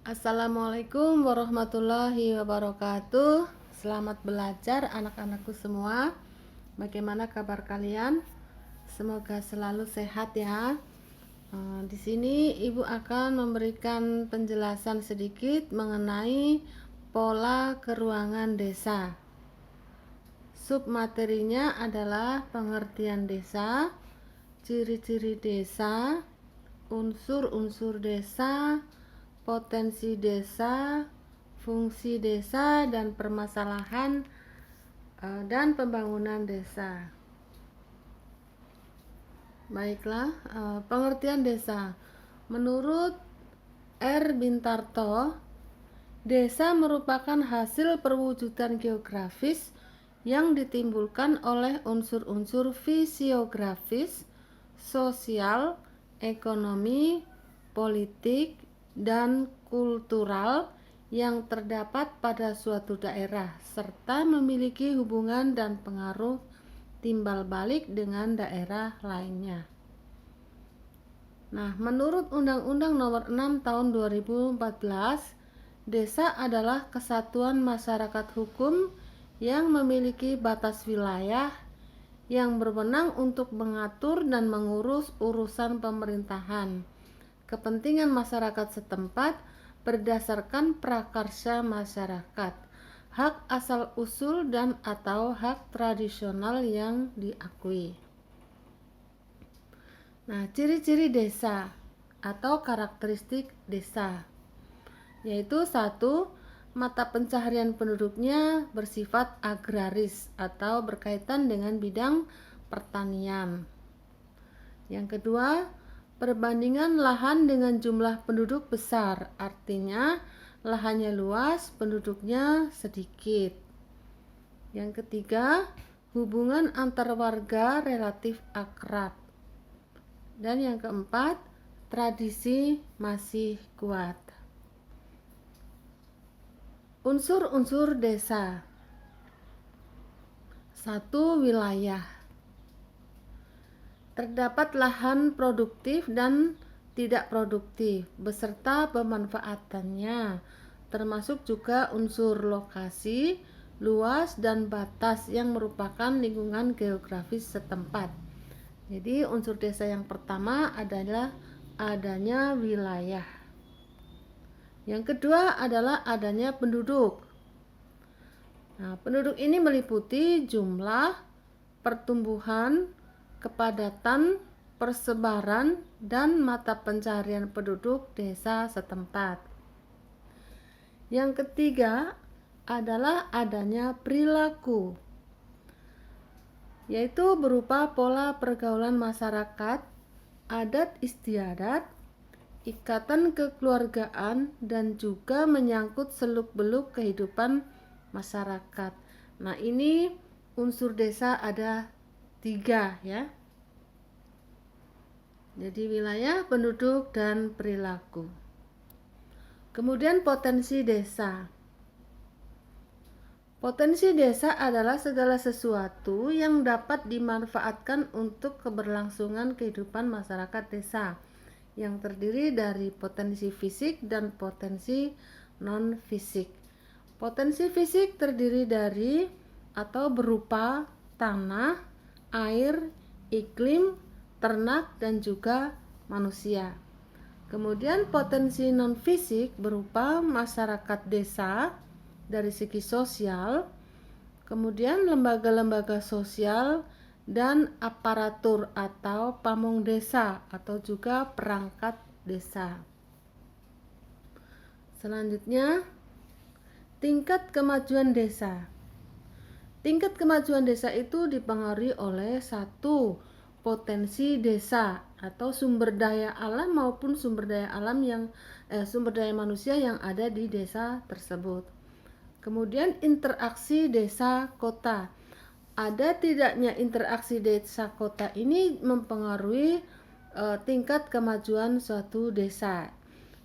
Assalamualaikum warahmatullahi wabarakatuh. Selamat belajar anak-anakku semua. Bagaimana kabar kalian? Semoga selalu sehat ya. Di sini Ibu akan memberikan penjelasan sedikit mengenai pola keruangan desa. Submaterinya adalah pengertian desa, ciri-ciri desa, unsur-unsur desa, potensi desa, fungsi desa, dan permasalahan dan pembangunan desa. Baiklah, pengertian desa. Menurut R. Bintarto, desa merupakan hasil perwujudan geografis yang ditimbulkan oleh unsur-unsur fisiografis, sosial, ekonomi, politik, dan kultural yang terdapat pada suatu daerah serta memiliki hubungan dan pengaruh timbal balik dengan daerah lainnya. Nah, menurut Undang-Undang Nomor 6 Tahun 2014, desa adalah kesatuan masyarakat hukum yang memiliki batas wilayah yang berwenang untuk mengatur dan mengurus urusan pemerintahan, kepentingan masyarakat setempat berdasarkan prakarsa masyarakat, hak asal-usul dan atau hak tradisional yang diakui. Nah, ciri-ciri desa atau karakteristik desa yaitu 1. Mata pencaharian penduduknya bersifat agraris atau berkaitan dengan bidang pertanian. Yang kedua, perbandingan lahan dengan jumlah penduduk besar, artinya lahannya luas, penduduknya sedikit. Yang ketiga, hubungan antar warga relatif akrab. Dan yang keempat, tradisi masih kuat. Unsur-unsur desa. 1. Wilayah. Terdapat lahan produktif dan tidak produktif beserta pemanfaatannya, termasuk juga unsur lokasi, luas, dan batas yang merupakan lingkungan geografis setempat. Jadi unsur desa yang pertama adalah adanya wilayah. Yang kedua adalah adanya penduduk. Nah, penduduk ini meliputi jumlah, pertumbuhan, kepadatan, persebaran, dan mata pencaharian penduduk desa setempat. Yang ketiga adalah adanya perilaku, yaitu berupa pola pergaulan masyarakat, adat istiadat, ikatan kekeluargaan, dan juga menyangkut seluk-beluk kehidupan masyarakat. Nah, ini unsur desa ada 3 ya. Jadi wilayah, penduduk, dan perilaku. Kemudian potensi desa. Potensi desa adalah segala sesuatu yang dapat dimanfaatkan untuk keberlangsungan kehidupan masyarakat desa, yang terdiri dari potensi fisik dan potensi non-fisik. Potensi fisik terdiri dari atau berupa tanah, air, iklim, ternak, dan juga manusia. Kemudian potensi non-fisik berupa masyarakat desa dari segi sosial, kemudian lembaga-lembaga sosial, dan aparatur atau pamong desa atau juga perangkat desa. Selanjutnya, tingkat kemajuan desa. Tingkat kemajuan desa itu dipengaruhi oleh 1. Potensi desa atau sumber daya alam maupun sumber daya manusia yang ada di desa tersebut. Kemudian interaksi desa kota. Ada tidaknya interaksi desa kota ini mempengaruhi tingkat kemajuan suatu desa.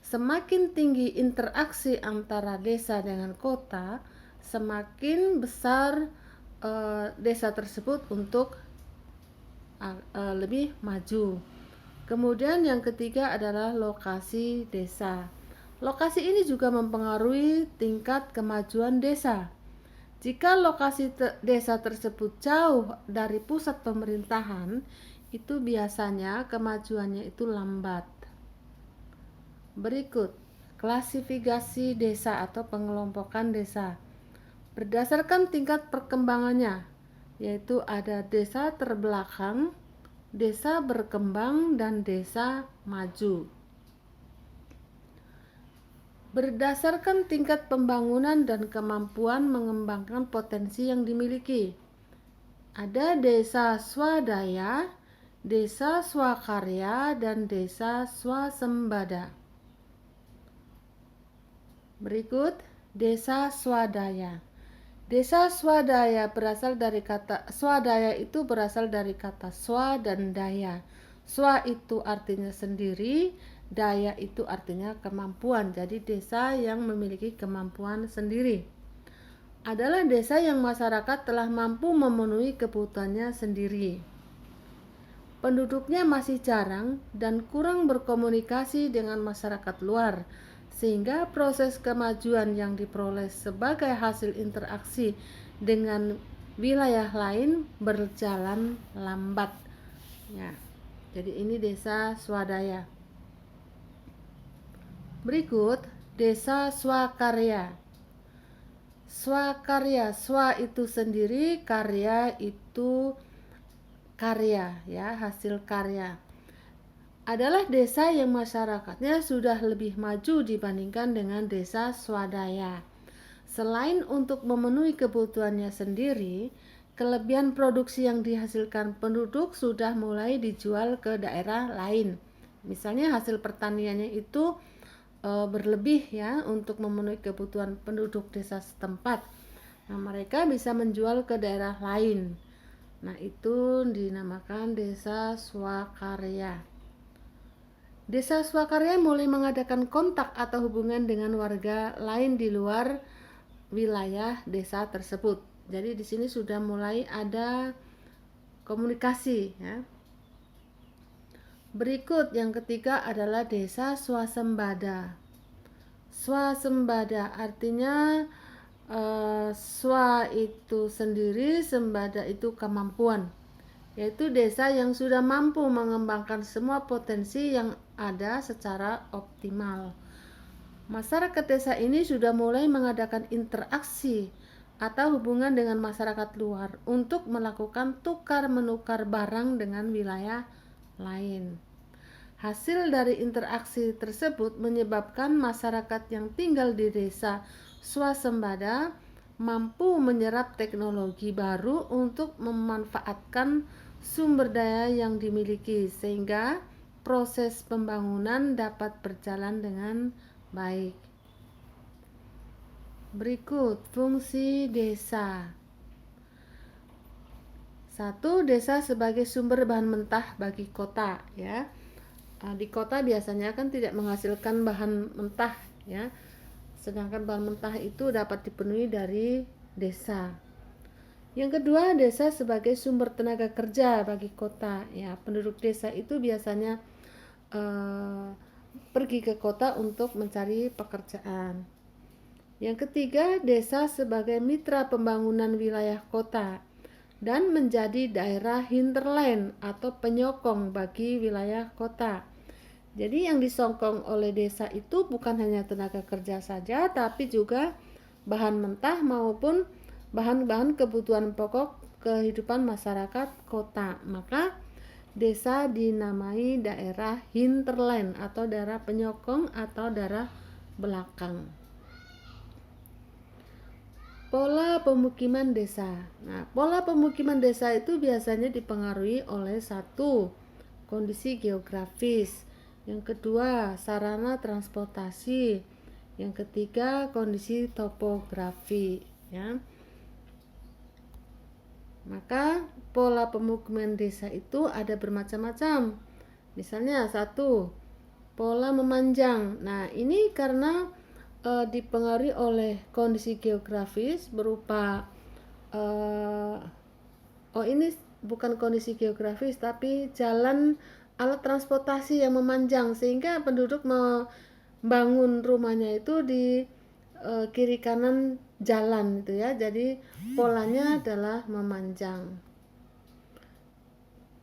Semakin tinggi interaksi antara desa dengan kota, semakin besar desa tersebut untuk lebih maju. Kemudian yang ketiga adalah lokasi desa. Lokasi ini juga mempengaruhi tingkat kemajuan desa. Jika lokasi desa tersebut jauh dari pusat pemerintahan, itu biasanya kemajuannya itu lambat. Berikut, klasifikasi desa atau pengelompokan desa. Berdasarkan tingkat perkembangannya, yaitu ada desa terbelakang, desa berkembang, dan desa maju. Berdasarkan tingkat pembangunan dan kemampuan mengembangkan potensi yang dimiliki. Ada desa swadaya, desa swakarya, dan desa swasembada. Berikut, desa swadaya. Desa swadaya berasal dari kata swadaya itu berasal dari kata swa dan daya. Swa itu artinya sendiri, daya itu artinya kemampuan. Jadi desa yang memiliki kemampuan sendiri adalah desa yang masyarakat telah mampu memenuhi kebutuhannya sendiri. Penduduknya masih jarang dan kurang berkomunikasi dengan masyarakat luar, sehingga proses kemajuan yang diperoleh sebagai hasil interaksi dengan wilayah lain berjalan lambat. Ya, jadi ini desa swadaya. Berikut, desa swakarya. Swakarya, swa itu sendiri, karya itu karya, ya, hasil karya. Adalah desa yang masyarakatnya sudah lebih maju dibandingkan dengan desa swadaya. Selain untuk memenuhi kebutuhannya sendiri, kelebihan produksi yang dihasilkan penduduk sudah mulai dijual ke daerah lain. Misalnya hasil pertaniannya itu berlebih ya untuk memenuhi kebutuhan penduduk desa setempat. Nah, mereka bisa menjual ke daerah lain. Nah, itu dinamakan desa swakarya. Desa swakarya mulai mengadakan kontak atau hubungan dengan warga lain di luar wilayah desa tersebut. Jadi di sini sudah mulai ada komunikasi ya. Berikut yang ketiga adalah desa swasembada. Swasembada artinya swa itu sendiri, sembada itu kemampuan, yaitu desa yang sudah mampu mengembangkan semua potensi yang ada secara optimal. Masyarakat desa ini sudah mulai mengadakan interaksi atau hubungan dengan masyarakat luar untuk melakukan tukar-menukar barang dengan wilayah lain. Hasil dari interaksi tersebut menyebabkan masyarakat yang tinggal di desa swasembada mampu menyerap teknologi baru untuk memanfaatkan sumber daya yang dimiliki sehingga proses pembangunan dapat berjalan dengan baik. Berikut fungsi desa. 1. Desa sebagai sumber bahan mentah bagi kota ya. Di kota biasanya kan tidak menghasilkan bahan mentah ya, sedangkan bahan mentah itu dapat dipenuhi dari desa. Yang kedua, desa sebagai sumber tenaga kerja bagi kota ya. Penduduk desa itu biasanya pergi ke kota untuk mencari pekerjaan. Yang ketiga, desa sebagai mitra pembangunan wilayah kota dan menjadi daerah hinterland atau penyokong bagi wilayah kota. Jadi yang disokong oleh desa itu bukan hanya tenaga kerja saja, tapi juga bahan mentah maupun bahan-bahan kebutuhan pokok kehidupan masyarakat kota. Maka desa dinamai daerah hinterland atau daerah penyokong atau daerah belakang. Pola pemukiman desa. Nah, pola pemukiman desa itu biasanya dipengaruhi oleh 1. Kondisi geografis. Yang kedua, sarana transportasi. Yang ketiga, kondisi topografi, ya. Maka pola pemukiman desa itu ada bermacam-macam. Misalnya 1, pola memanjang. Nah, ini karena dipengaruhi oleh kondisi geografis berupa ini bukan kondisi geografis tapi jalan alat transportasi yang memanjang sehingga penduduk bangun rumahnya itu di kiri kanan jalan gitu ya. Jadi polanya adalah memanjang.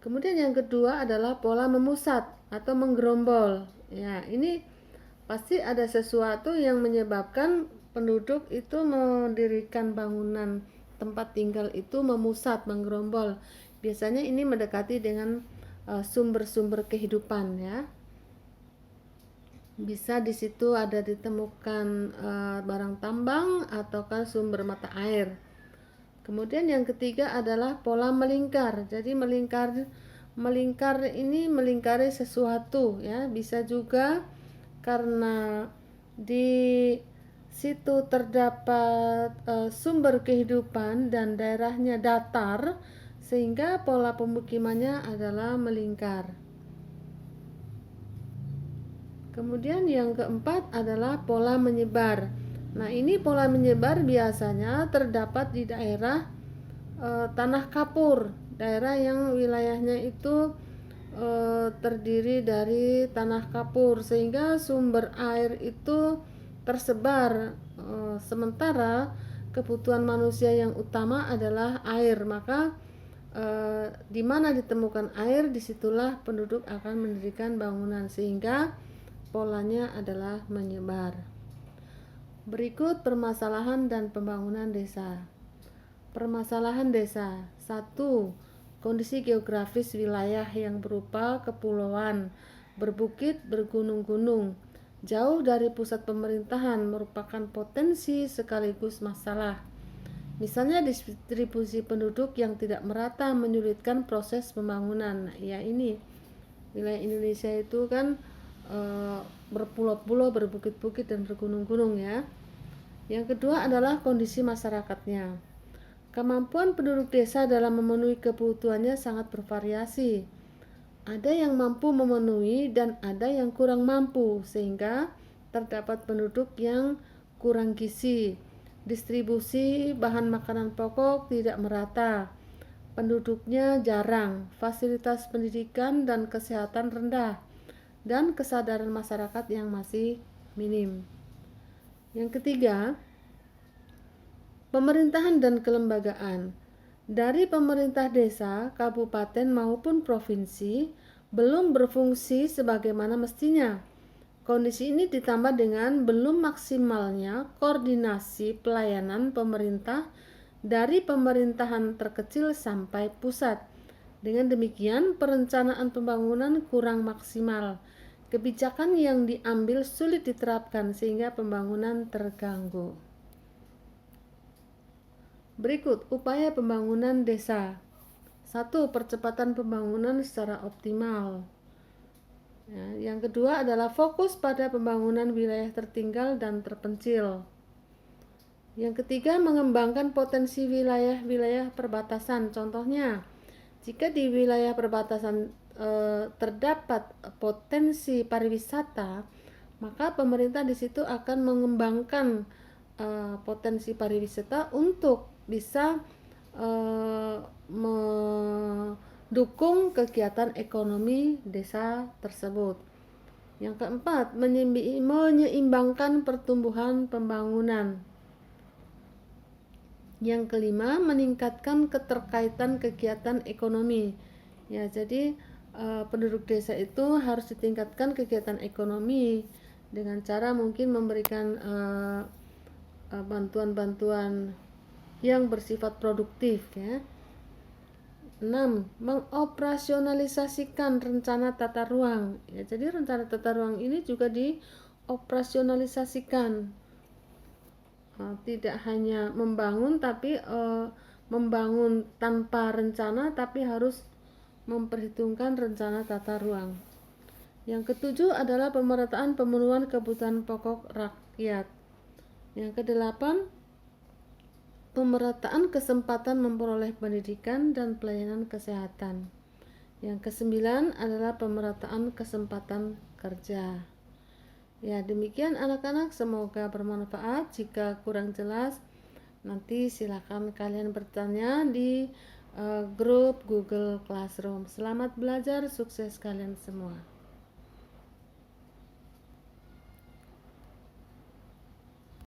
Kemudian yang kedua adalah pola memusat atau menggerombol. Ya, ini pasti ada sesuatu yang menyebabkan penduduk itu mendirikan bangunan tempat tinggal itu memusat, menggerombol. Biasanya ini mendekati dengan sumber-sumber kehidupan ya. Bisa di situ ada ditemukan barang tambang ataukah sumber mata air. Kemudian yang ketiga adalah pola melingkar. Jadi melingkar ini melingkari sesuatu ya. Bisa juga karena di situ terdapat sumber kehidupan dan daerahnya datar sehingga pola pemukimannya adalah melingkar. Kemudian yang keempat adalah pola menyebar. Nah, ini pola menyebar biasanya terdapat di daerah tanah kapur, daerah yang wilayahnya itu terdiri dari tanah kapur sehingga sumber air itu tersebar, sementara kebutuhan manusia yang utama adalah air. Maka di mana ditemukan air, disitulah penduduk akan mendirikan bangunan sehingga polanya adalah menyebar. Berikut permasalahan dan pembangunan desa. Permasalahan desa. 1. Kondisi geografis wilayah yang berupa kepulauan, berbukit, bergunung-gunung, jauh dari pusat pemerintahan merupakan potensi sekaligus masalah. Misalnya distribusi penduduk yang tidak merata menyulitkan proses pembangunan. Nah, ya ini wilayah Indonesia itu kan berpulau-pulau, berbukit-bukit dan bergunung-gunung ya. Yang kedua adalah kondisi masyarakatnya. Kemampuan penduduk desa dalam memenuhi kebutuhannya sangat bervariasi. Ada yang mampu memenuhi dan ada yang kurang mampu, sehingga terdapat penduduk yang kurang gizi. Distribusi bahan makanan pokok tidak merata. Penduduknya jarang, fasilitas pendidikan dan kesehatan rendah, dan kesadaran masyarakat yang masih minim. Yang ketiga, pemerintahan dan kelembagaan. Dari pemerintah desa, kabupaten maupun provinsi belum berfungsi sebagaimana mestinya. Kondisi ini ditambah dengan belum maksimalnya koordinasi pelayanan pemerintah dari pemerintahan terkecil sampai pusat. Dengan demikian, perencanaan pembangunan kurang maksimal. Kebijakan yang diambil sulit diterapkan sehingga pembangunan terganggu. Berikut upaya pembangunan desa. 1. Percepatan pembangunan secara optimal. Ya, yang kedua adalah fokus pada pembangunan wilayah tertinggal dan terpencil. Yang ketiga, mengembangkan potensi wilayah-wilayah perbatasan. Contohnya, jika di wilayah perbatasan terdapat potensi pariwisata, maka pemerintah di situ akan mengembangkan potensi pariwisata untuk bisa mendukung kegiatan ekonomi desa tersebut. Yang keempat, menyeimbangkan pertumbuhan pembangunan. Yang kelima, meningkatkan keterkaitan kegiatan ekonomi. Ya, jadi penduduk desa itu harus ditingkatkan kegiatan ekonomi dengan cara mungkin memberikan bantuan-bantuan yang bersifat produktif ya. 6. Mengoperasionalisasikan rencana tata ruang. Ya, jadi rencana tata ruang ini juga dioperasionalisasikan. Tidak hanya membangun tapi membangun tanpa rencana, tapi harus memperhitungkan rencana tata ruang. Yang ketujuh adalah pemerataan pemenuhan kebutuhan pokok rakyat. Yang kedelapan, pemerataan kesempatan memperoleh pendidikan dan pelayanan kesehatan. Yang kesembilan adalah pemerataan kesempatan kerja. Ya, demikian anak-anak, semoga bermanfaat. Jika kurang jelas, nanti silakan kalian bertanya di grup Google Classroom. Selamat belajar, sukses kalian semua.